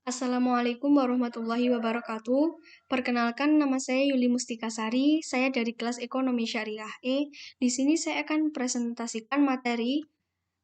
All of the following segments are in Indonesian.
Assalamualaikum warahmatullahi wabarakatuh. Perkenalkan, nama saya Yuli Mustikasari. Saya dari kelas Ekonomi Syariah E. Di sini saya akan presentasikan materi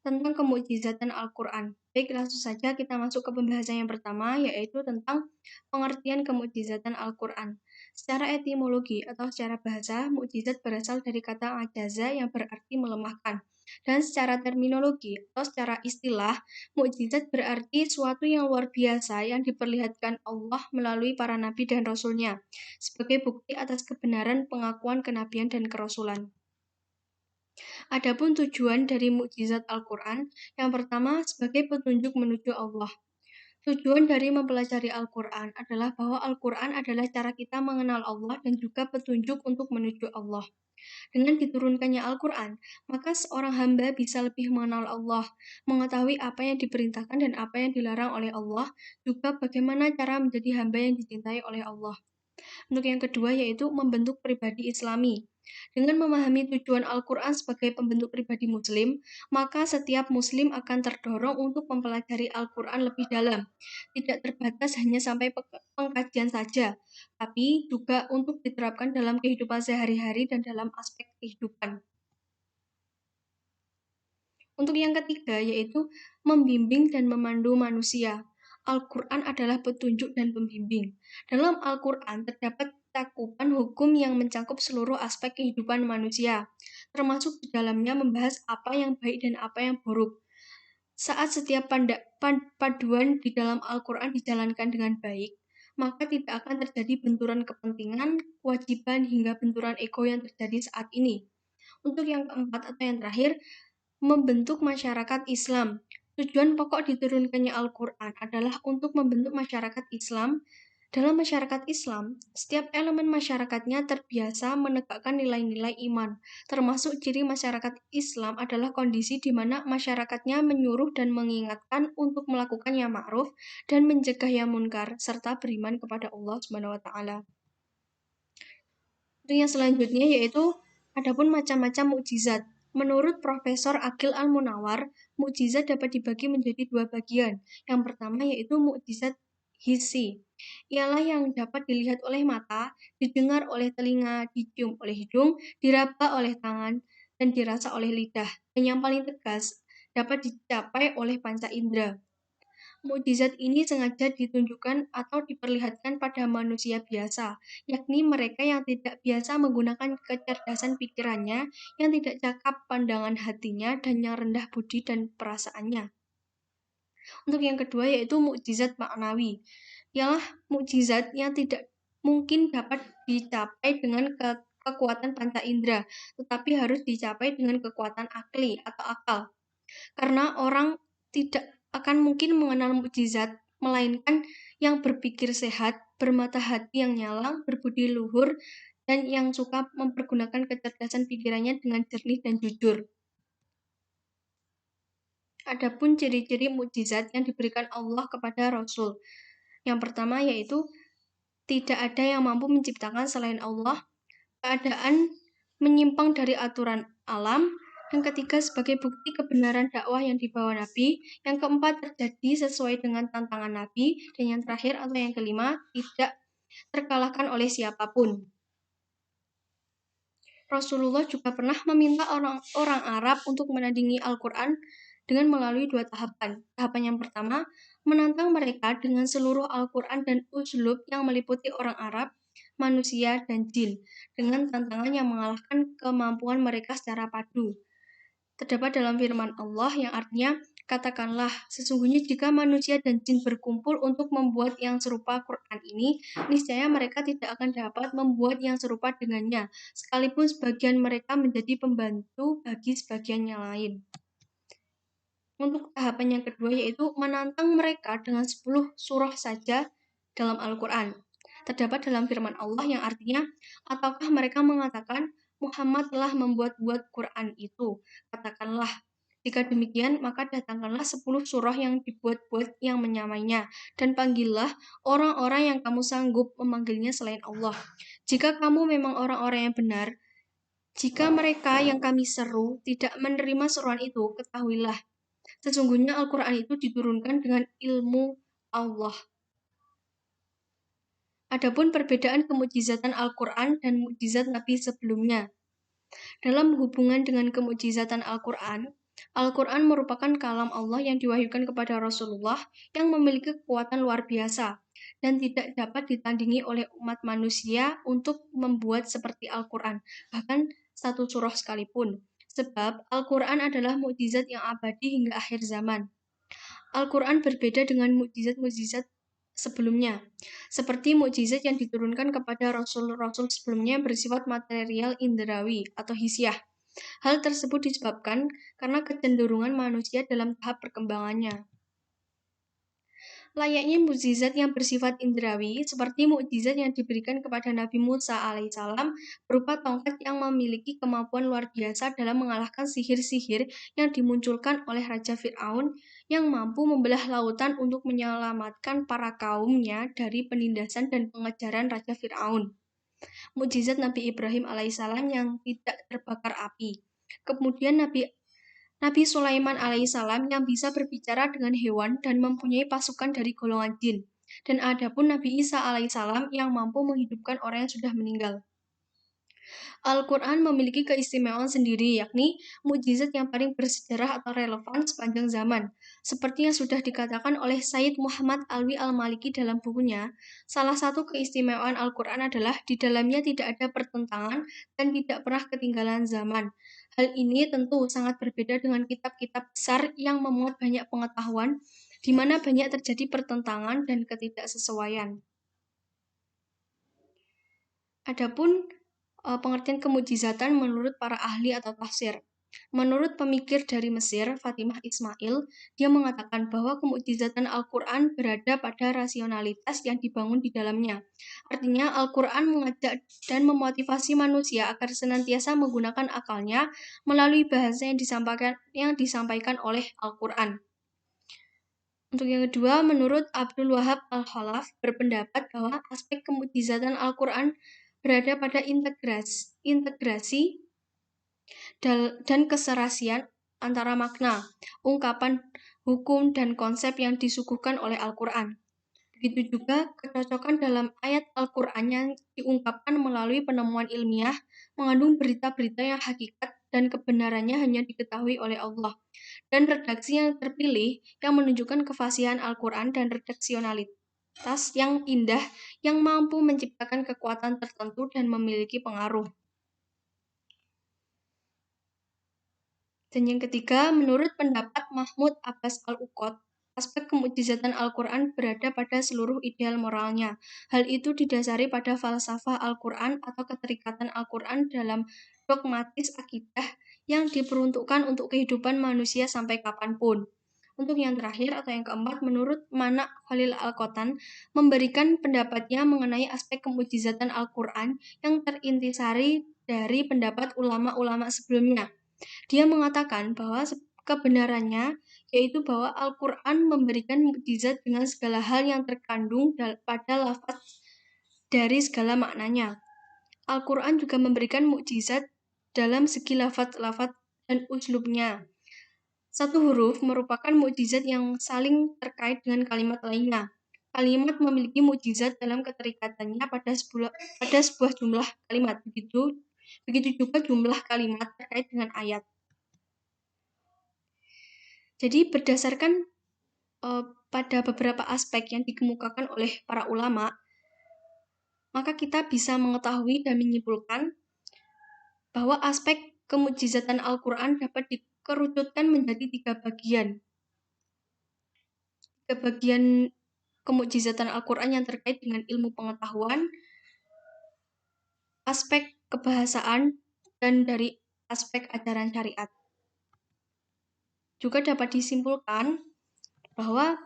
tentang kemukjizatan Al-Quran. Baik, langsung saja kita masuk ke pembahasan yang pertama, yaitu tentang pengertian kemukjizatan Al-Quran. Secara etimologi atau secara bahasa, mukjizat berasal dari kata ajaza yang berarti melemahkan. Dan secara terminologi atau secara istilah, mukjizat berarti suatu yang luar biasa yang diperlihatkan Allah melalui para nabi dan rasulnya, sebagai bukti atas kebenaran pengakuan kenabian dan kerasulan. Adapun tujuan dari mukjizat Al-Quran, yang pertama sebagai petunjuk menuju Allah. Tujuan dari mempelajari Al-Quran adalah bahwa Al-Quran adalah cara kita mengenal Allah dan juga petunjuk untuk menuju Allah. Dengan diturunkannya Al-Quran, maka seorang hamba bisa lebih mengenal Allah, mengetahui apa yang diperintahkan dan apa yang dilarang oleh Allah, juga bagaimana cara menjadi hamba yang dicintai oleh Allah. Untuk yang kedua yaitu membentuk pribadi Islami. Dengan memahami tujuan Al-Quran sebagai pembentuk pribadi Muslim, maka setiap Muslim akan terdorong untuk mempelajari Al-Quran lebih dalam. Tidak terbatas hanya sampai pengkajian saja, tapi juga untuk diterapkan dalam kehidupan sehari-hari dan dalam aspek kehidupan. Untuk yang ketiga yaitu membimbing dan memandu manusia. Al-Quran adalah petunjuk dan pembimbing. Dalam Al-Quran terdapat cakupan hukum yang mencakup seluruh aspek kehidupan manusia, termasuk di dalamnya membahas apa yang baik dan apa yang buruk. Saat setiap paduan di dalam Al-Quran dijalankan dengan baik, maka tidak akan terjadi benturan kepentingan, kewajiban, hingga benturan ego yang terjadi saat ini. Untuk yang keempat atau yang terakhir, membentuk masyarakat Islam. Tujuan pokok diturunkannya Al-Quran adalah untuk membentuk masyarakat Islam. Dalam masyarakat Islam, setiap elemen masyarakatnya terbiasa menegakkan nilai-nilai iman. Termasuk ciri masyarakat Islam adalah kondisi di mana masyarakatnya menyuruh dan mengingatkan untuk melakukan yang ma'ruf dan mencegah yang munkar, serta beriman kepada Allah SWT. Untuk yang selanjutnya yaitu adapun macam-macam mukjizat. Menurut Profesor Aqil Al-Munawar, mukjizat dapat dibagi menjadi dua bagian. Yang pertama yaitu mukjizat hissi. Ialah yang dapat dilihat oleh mata, didengar oleh telinga, dicium oleh hidung, diraba oleh tangan, dan dirasa oleh lidah. Dan yang paling tegas, dapat dicapai oleh panca indera. Mukjizat ini sengaja ditunjukkan atau diperlihatkan pada manusia biasa, yakni mereka yang tidak biasa menggunakan kecerdasan pikirannya, yang tidak cakap pandangan hatinya, dan yang rendah budi dan perasaannya. Untuk yang kedua yaitu mukjizat maknawi. Ialah mukjizat yang tidak mungkin dapat dicapai dengan kekuatan panca indera, tetapi harus dicapai dengan kekuatan akli atau akal. Karena orang tidak akan mungkin mengenal mukjizat, melainkan yang berpikir sehat, bermata hati yang nyala, berbudi luhur, dan yang suka mempergunakan kecerdasan pikirannya dengan jernih dan jujur. Adapun ciri-ciri mukjizat yang diberikan Allah kepada Rasul. Yang pertama yaitu tidak ada yang mampu menciptakan selain Allah, keadaan menyimpang dari aturan alam. Yang ketiga sebagai bukti kebenaran dakwah yang dibawa Nabi. Yang keempat terjadi sesuai dengan tantangan Nabi. Dan yang terakhir atau yang kelima tidak terkalahkan oleh siapapun. Rasulullah juga pernah meminta orang Arab untuk menandingi Al-Quran dengan melalui dua tahapan. Tahapan yang pertama, menantang mereka dengan seluruh Al-Quran dan uslub yang meliputi orang Arab, manusia, dan jin, dengan tantangan yang mengalahkan kemampuan mereka secara padu. Terdapat dalam firman Allah yang artinya, katakanlah, sesungguhnya jika manusia dan jin berkumpul untuk membuat yang serupa Quran ini, niscaya mereka tidak akan dapat membuat yang serupa dengannya, sekalipun sebagian mereka menjadi pembantu bagi sebagian yang lain. Untuk tahapan yang kedua yaitu menantang mereka dengan 10 surah saja dalam Al-Quran. Terdapat dalam firman Allah yang artinya, ataukah mereka mengatakan, Muhammad telah membuat-buat Quran itu. Katakanlah, jika demikian, maka datangkanlah 10 surah yang dibuat-buat yang menyamainya, dan panggillah orang-orang yang kamu sanggup memanggilnya selain Allah. Jika kamu memang orang-orang yang benar, jika mereka yang kami seru tidak menerima seruan itu, ketahuilah, sesungguhnya Al-Quran itu diturunkan dengan ilmu Allah. Adapun perbedaan kemukjizatan Al-Quran dan mukjizat Nabi sebelumnya. Dalam hubungan dengan kemukjizatan Al-Quran, Al-Quran merupakan kalam Allah yang diwahyukan kepada Rasulullah yang memiliki kekuatan luar biasa dan tidak dapat ditandingi oleh umat manusia untuk membuat seperti Al-Quran, bahkan satu surah sekalipun. Sebab Al-Quran adalah mukjizat yang abadi hingga akhir zaman. Al-Quran berbeda dengan mukjizat-mukjizat sebelumnya, seperti mukjizat yang diturunkan kepada rasul-rasul sebelumnya yang bersifat material indrawi atau hisiah. Hal tersebut disebabkan karena kecenderungan manusia dalam tahap perkembangannya. Layaknya mukjizat yang bersifat indrawi, seperti mukjizat yang diberikan kepada Nabi Musa alaihissalam berupa tongkat yang memiliki kemampuan luar biasa dalam mengalahkan sihir-sihir yang dimunculkan oleh Raja Fir'aun yang mampu membelah lautan untuk menyelamatkan para kaumnya dari penindasan dan pengejaran Raja Fir'aun. Mukjizat Nabi Ibrahim alaihissalam yang tidak terbakar api. Kemudian Nabi Sulaiman alaihissalam yang bisa berbicara dengan hewan dan mempunyai pasukan dari golongan jin. Dan adapun Nabi Isa alaihissalam yang mampu menghidupkan orang yang sudah meninggal. Al-Quran memiliki keistimewaan sendiri, yakni mukjizat yang paling bersejarah atau relevan sepanjang zaman. Seperti yang sudah dikatakan oleh Sayyid Muhammad Alwi Al-Maliki dalam bukunya, salah satu keistimewaan Al-Quran adalah di dalamnya tidak ada pertentangan dan tidak pernah ketinggalan zaman. Hal ini tentu sangat berbeda dengan kitab-kitab besar yang memuat banyak pengetahuan, di mana banyak terjadi pertentangan dan ketidaksesuaian. Adapun pengertian kemujizatan menurut para ahli atau tafsir. Menurut pemikir dari Mesir, Fatimah Ismail, dia mengatakan bahwa kemujizatan Al-Quran berada pada rasionalitas yang dibangun di dalamnya. Artinya, Al-Quran mengajak dan memotivasi manusia agar senantiasa menggunakan akalnya melalui bahasa yang disampaikan oleh Al-Quran. Untuk yang kedua, menurut Abdul Wahab Al-Khalaf berpendapat bahwa aspek kemujizatan Al-Quran berada pada integrasi dan keserasian antara makna, ungkapan, hukum, dan konsep yang disuguhkan oleh Al-Quran. Begitu juga kecocokan dalam ayat Al-Quran yang diungkapkan melalui penemuan ilmiah, mengandung berita-berita yang hakikat dan kebenarannya hanya diketahui oleh Allah. Dan redaksi yang terpilih yang menunjukkan kefasihan Al-Quran dan redaksionalitas yang indah yang mampu menciptakan kekuatan tertentu dan memiliki pengaruh. Dan yang ketiga, menurut pendapat Mahmud Abbas Al-Uqad, aspek kemukjizatan Al-Quran berada pada seluruh ideal moralnya. Hal itu didasari pada falsafah Al-Quran atau keterikatan Al-Quran dalam dogmatis akidah yang diperuntukkan untuk kehidupan manusia sampai kapanpun. Untuk yang terakhir atau yang keempat, menurut Mana Khalil Al-Qotan memberikan pendapatnya mengenai aspek kemukjizatan Al-Quran yang terintisari dari pendapat ulama-ulama sebelumnya. Dia mengatakan bahwa kebenarannya yaitu bahwa Al-Quran memberikan mukjizat dengan segala hal yang terkandung pada lafaz dari segala maknanya. Al-Quran juga memberikan mukjizat dalam segi lafaz-lafaz dan uslubnya. Satu huruf merupakan mukjizat yang saling terkait dengan kalimat lainnya. Kalimat memiliki mukjizat dalam keterikatannya pada sebuah jumlah kalimat. Begitu juga jumlah kalimat terkait dengan ayat. Jadi berdasarkan pada beberapa aspek yang dikemukakan oleh para ulama, maka kita bisa mengetahui dan menyimpulkan bahwa aspek kemukjizatan Al-Quran dapat dikerucutkan menjadi tiga bagian. Tiga bagian kemukjizatan Al-Quran yang terkait dengan ilmu pengetahuan, aspek kebahasaan, dan dari aspek ajaran syariat. Juga dapat disimpulkan bahwa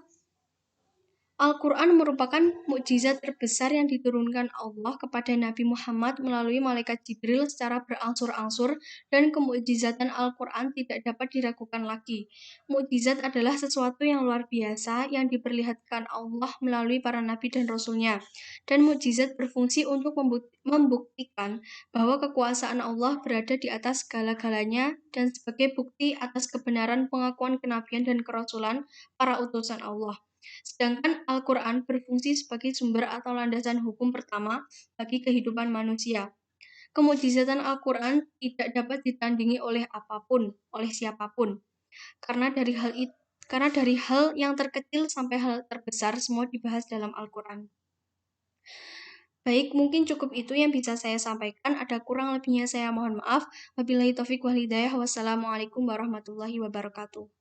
Al-Quran merupakan mukjizat terbesar yang diturunkan Allah kepada Nabi Muhammad melalui malaikat Jibril secara berangsur-angsur, dan kemukjizatan Al-Quran tidak dapat diragukan lagi. Mukjizat adalah sesuatu yang luar biasa yang diperlihatkan Allah melalui para nabi dan rasulnya. Dan mukjizat berfungsi untuk membuktikan bahwa kekuasaan Allah berada di atas segala-galanya dan sebagai bukti atas kebenaran pengakuan kenabian dan kerasulan para utusan Allah. Sedangkan Al-Quran berfungsi sebagai sumber atau landasan hukum pertama bagi kehidupan manusia. Kemukjizatan Al-Quran tidak dapat ditandingi oleh apapun, oleh siapapun. Karena dari hal yang terkecil sampai hal terbesar semua dibahas dalam Al-Quran. Baik, mungkin cukup itu yang bisa saya sampaikan. Ada kurang lebihnya saya mohon maaf. Wabillahi taufiq wal hidayah. Wassalamualaikum warahmatullahi wabarakatuh.